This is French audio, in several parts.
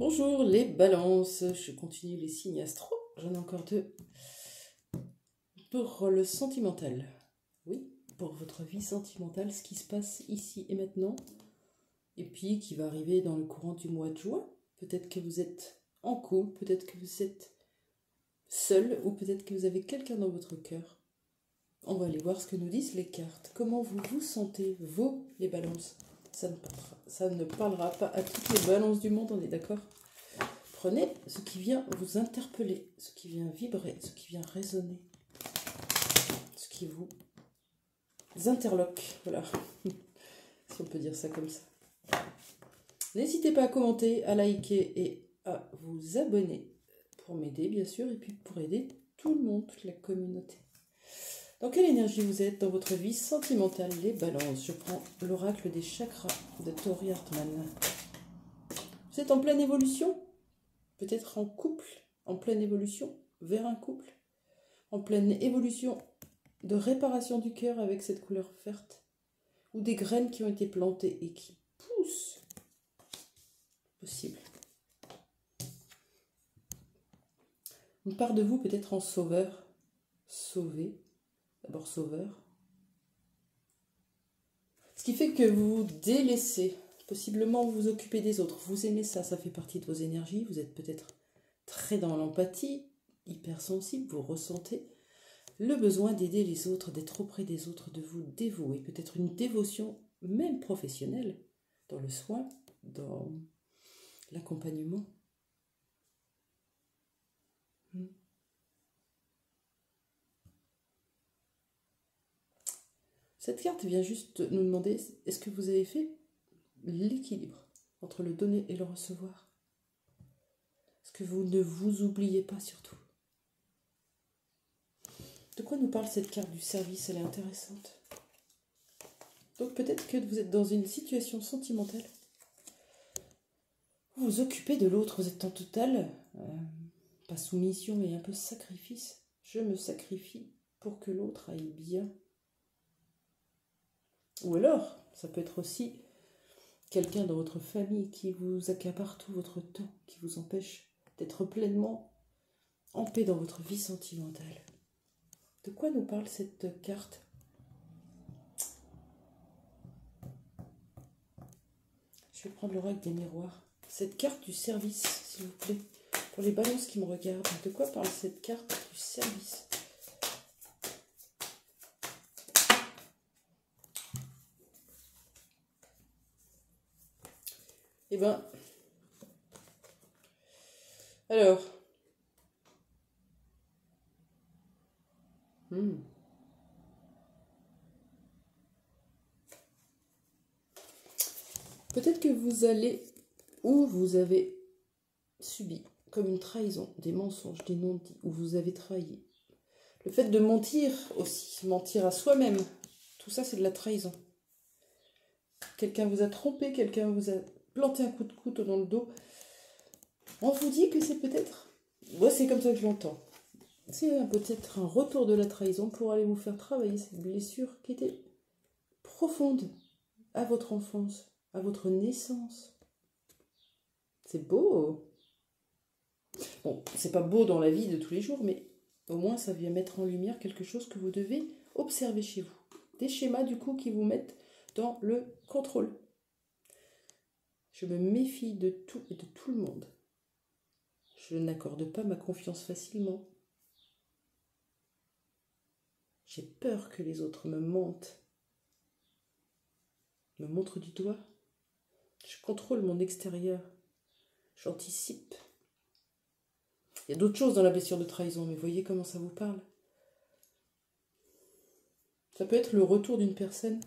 Bonjour les balances, je continue les signes astro, j'en ai encore deux. Pour le sentimental, oui, pour votre vie sentimentale, ce qui se passe ici et maintenant, et puis qui va arriver dans le courant du mois de juin. Peut-être que vous êtes en couple, peut-être que vous êtes seul, ou peut-être que vous avez quelqu'un dans votre cœur. On va aller voir ce que nous disent les cartes. Comment vous vous sentez, vous les balances? Ça ne parlera pas à toutes les balances du monde, on est d'accord? Prenez ce qui vient vous interpeller, ce qui vient vibrer, ce qui vient résonner, ce qui vous interloque, voilà, si on peut dire ça comme ça. N'hésitez pas à commenter, à liker et à vous abonner pour m'aider, bien sûr, et puis pour aider tout le monde, toute la communauté. Dans quelle énergie vous êtes dans votre vie sentimentale, les balances? Je prends l'oracle des chakras de Tori Hartman. Vous êtes en pleine évolution? Peut-être en couple, en pleine évolution vers un couple, en pleine évolution de réparation du cœur avec cette couleur verte, ou des graines qui ont été plantées et qui poussent. Possible. Une part de vous peut-être en sauveur, sauvé, d'abord sauveur. Ce qui fait que vous vous délaissez, possiblement vous vous occupez des autres, vous aimez ça, ça fait partie de vos énergies, vous êtes peut-être très dans l'empathie, hypersensible, vous ressentez le besoin d'aider les autres, d'être auprès des autres, de vous dévouer, peut-être une dévotion même professionnelle, dans le soin, dans l'accompagnement. Cette carte vient juste nous demander, est-ce que vous avez fait l'équilibre entre le donner et le recevoir? Est-ce que vous ne vous oubliez pas surtout? De quoi nous parle cette carte du service? Elle est intéressante. Donc peut-être que vous êtes dans une situation sentimentale. Vous vous occupez de l'autre, vous êtes en total, pas soumission mais un peu sacrifice. Je me sacrifie pour que l'autre aille bien. Ou alors, ça peut être aussi quelqu'un dans votre famille qui vous accapare tout votre temps, qui vous empêche d'être pleinement en paix dans votre vie sentimentale. De quoi nous parle cette carte? Je vais prendre l'oracle des miroirs. Cette carte du service, s'il vous plaît, pour les balances qui me regardent. De quoi parle cette carte du service? Eh bien, alors, peut-être que vous allez, ou vous avez subi comme une trahison, des mensonges, des non-dits, où vous avez trahi. Le fait de mentir aussi, mentir à soi-même, tout ça c'est de la trahison. Quelqu'un vous a trompé, quelqu'un vous a planté un coup de couteau dans le dos. On vous dit que c'est peut-être, moi c'est comme ça que je l'entends, c'est peut-être un retour de la trahison pour aller vous faire travailler cette blessure qui était profonde à votre enfance, à votre naissance. C'est beau. Bon, c'est pas beau dans la vie de tous les jours, mais au moins ça vient mettre en lumière quelque chose que vous devez observer chez vous. Des schémas du coup qui vous mettent dans le contrôle. Je me méfie de tout et de tout le monde. Je n'accorde pas ma confiance facilement. J'ai peur que les autres me mentent, me montrent du doigt. Je contrôle mon extérieur. J'anticipe. Il y a d'autres choses dans la blessure de trahison, mais voyez comment ça vous parle. Ça peut être le retour d'une personne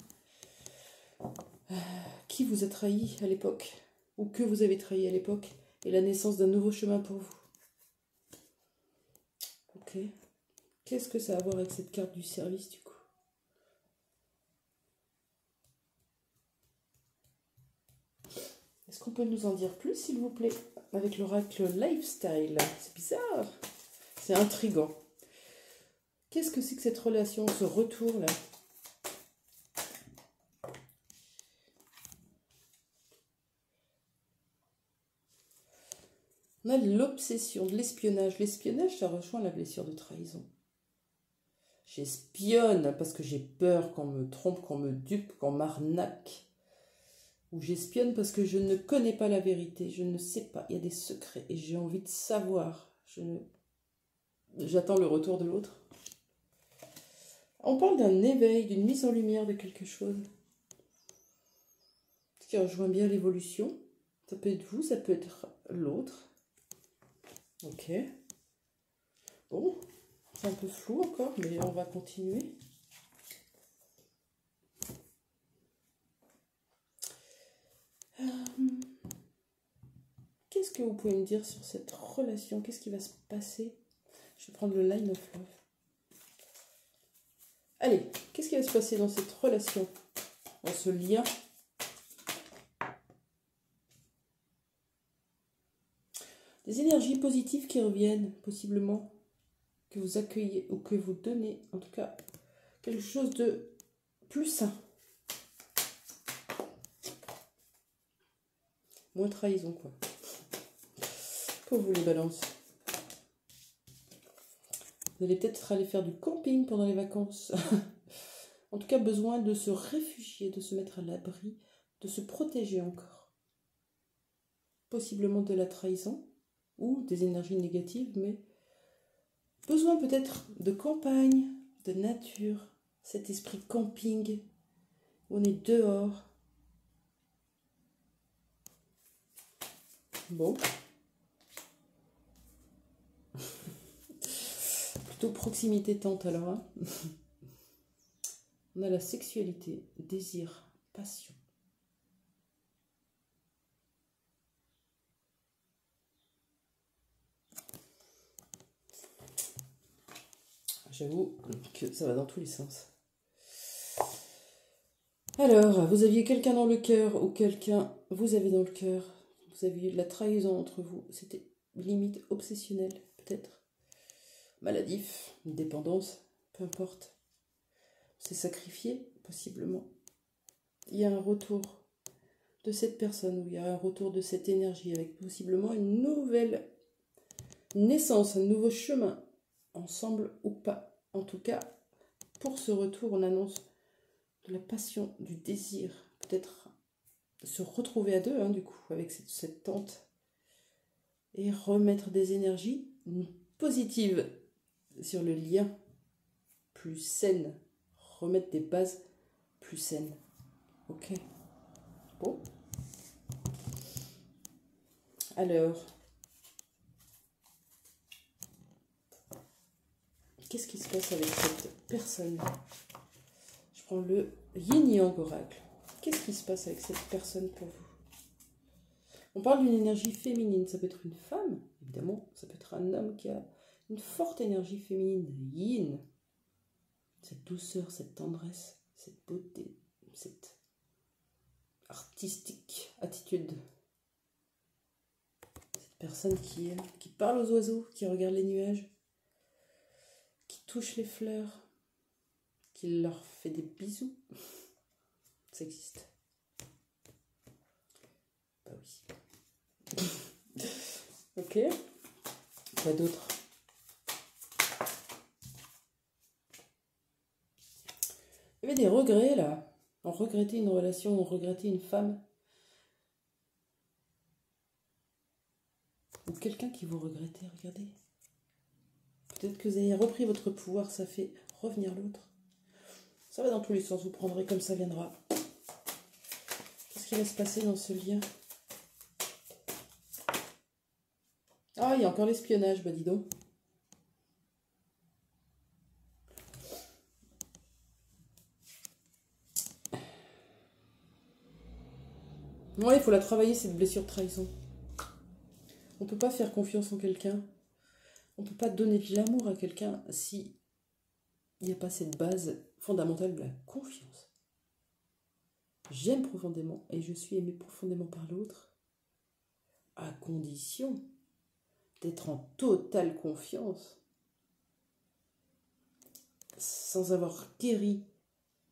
qui vous a trahi à l'époque, ou que vous avez trahi à l'époque, et la naissance d'un nouveau chemin pour vous. Ok. Qu'est-ce que ça a à voir avec cette carte du service du coup? Est-ce qu'on peut nous en dire plus, s'il vous plaît, avec l'oracle Lifestyle? C'est bizarre. C'est intriguant. Qu'est-ce que c'est que cette relation, ce retour-là? On a l'obsession de l'espionnage. L'espionnage, ça rejoint la blessure de trahison. J'espionne parce que j'ai peur qu'on me trompe, qu'on me dupe, qu'on m'arnaque. Ou j'espionne parce que je ne connais pas la vérité, je ne sais pas, il y a des secrets et j'ai envie de savoir. J'attends le retour de l'autre. On parle d'un éveil, d'une mise en lumière de quelque chose. Ce qui rejoint bien l'évolution. Ça peut être vous, ça peut être l'autre. Ok. Bon, c'est un peu flou encore, mais on va continuer. Qu'est-ce que vous pouvez me dire sur cette relation? Qu'est-ce qui va se passer? Je vais prendre le Line of Love. Allez, qu'est-ce qui va se passer dans cette relation? Dans ce lien? Des énergies positives qui reviennent, possiblement, que vous accueillez ou que vous donnez. En tout cas, quelque chose de plus sain. Moins trahison, quoi. Pour vous, les balances. Vous allez peut-être aller faire du camping pendant les vacances. En tout cas, besoin de se réfugier, de se mettre à l'abri, de se protéger encore. Possiblement de la trahison ou des énergies négatives, mais besoin peut-être de campagne, de nature, cet esprit camping, où on est dehors. Bon. Plutôt proximité tente alors. Hein. On a la sexualité, désir, passion. J'avoue que ça va dans tous les sens. Alors, vous aviez quelqu'un dans le cœur ou quelqu'un vous avez dans le cœur. Vous aviez de la trahison entre vous. C'était limite obsessionnel, peut-être. Maladif, une dépendance, peu importe. C'est sacrifié, possiblement. Il y a un retour de cette personne, ou il y a un retour de cette énergie, avec possiblement une nouvelle naissance, un nouveau chemin, ensemble ou pas. En tout cas, pour ce retour, on annonce de la passion, du désir, peut-être se retrouver à deux, hein, du coup, avec cette tante, et remettre des énergies positives sur le lien plus saine, remettre des bases plus saines. Ok. Bon. Alors, qu'est-ce qui se passe avec cette personne? Je prends le Yin Yang Oracle. Qu'est-ce qui se passe avec cette personne pour vous? On parle d'une énergie féminine. Ça peut être une femme, évidemment. Ça peut être un homme qui a une forte énergie féminine. Yin. Cette douceur, cette tendresse, cette beauté, cette artistique attitude. Cette personne qui parle aux oiseaux, qui regarde les nuages, qui touche les fleurs, qui leur fait des bisous. Ça existe. Bah oui. Ok. Quoi d'autre? Il y avait des regrets là. On regrettait une relation, on regrettait une femme. Ou quelqu'un qui vous regrettait, regardez. Peut-être que vous avez repris votre pouvoir, ça fait revenir l'autre. Ça va dans tous les sens, vous prendrez comme ça viendra. Qu'est-ce qui va se passer dans ce lien? Ah, il y a encore l'espionnage, bah dis donc. Ouais, il faut la travailler, cette blessure de trahison. On ne peut pas faire confiance en quelqu'un. On ne peut pas donner de l'amour à quelqu'un si il n'y a pas cette base fondamentale de la confiance. J'aime profondément et je suis aimée profondément par l'autre, à condition d'être en totale confiance, sans avoir guéri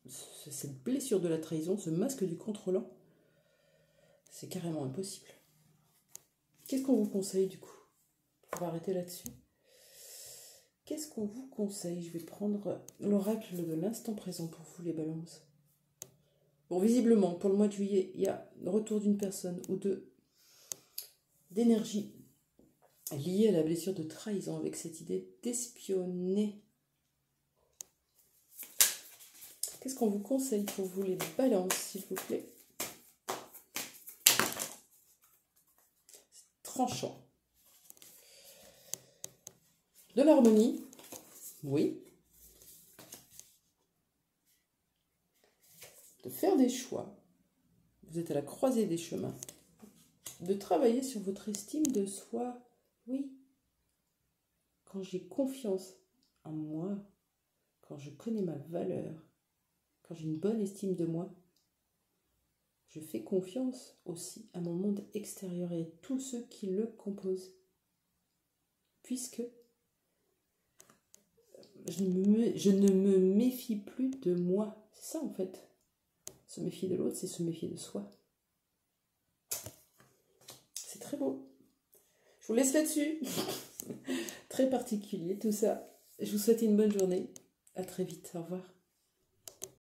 cette blessure de la trahison, ce masque du contrôlant. C'est carrément impossible. Qu'est-ce qu'on vous conseille du coup? On va arrêter là-dessus. Qu'est-ce qu'on vous conseille? Je vais prendre l'oracle de l'instant présent pour vous, les balances. Bon, visiblement, pour le mois de juillet, il y a le retour d'une personne ou deux d'énergie liée à la blessure de trahison avec cette idée d'espionner. Qu'est-ce qu'on vous conseille pour vous, les balances, s'il vous plaît? Tranchant. De l'harmonie, oui. De faire des choix. Vous êtes à la croisée des chemins. De travailler sur votre estime de soi, oui. Quand j'ai confiance en moi, quand je connais ma valeur, quand j'ai une bonne estime de moi, je fais confiance aussi à mon monde extérieur et à tous ceux qui le composent. Puisque je ne me méfie plus de moi. C'est ça en fait. Se méfier de l'autre, c'est se méfier de soi. C'est très beau. Je vous laisse là-dessus. Très particulier tout ça. Je vous souhaite une bonne journée. À très vite. Au revoir.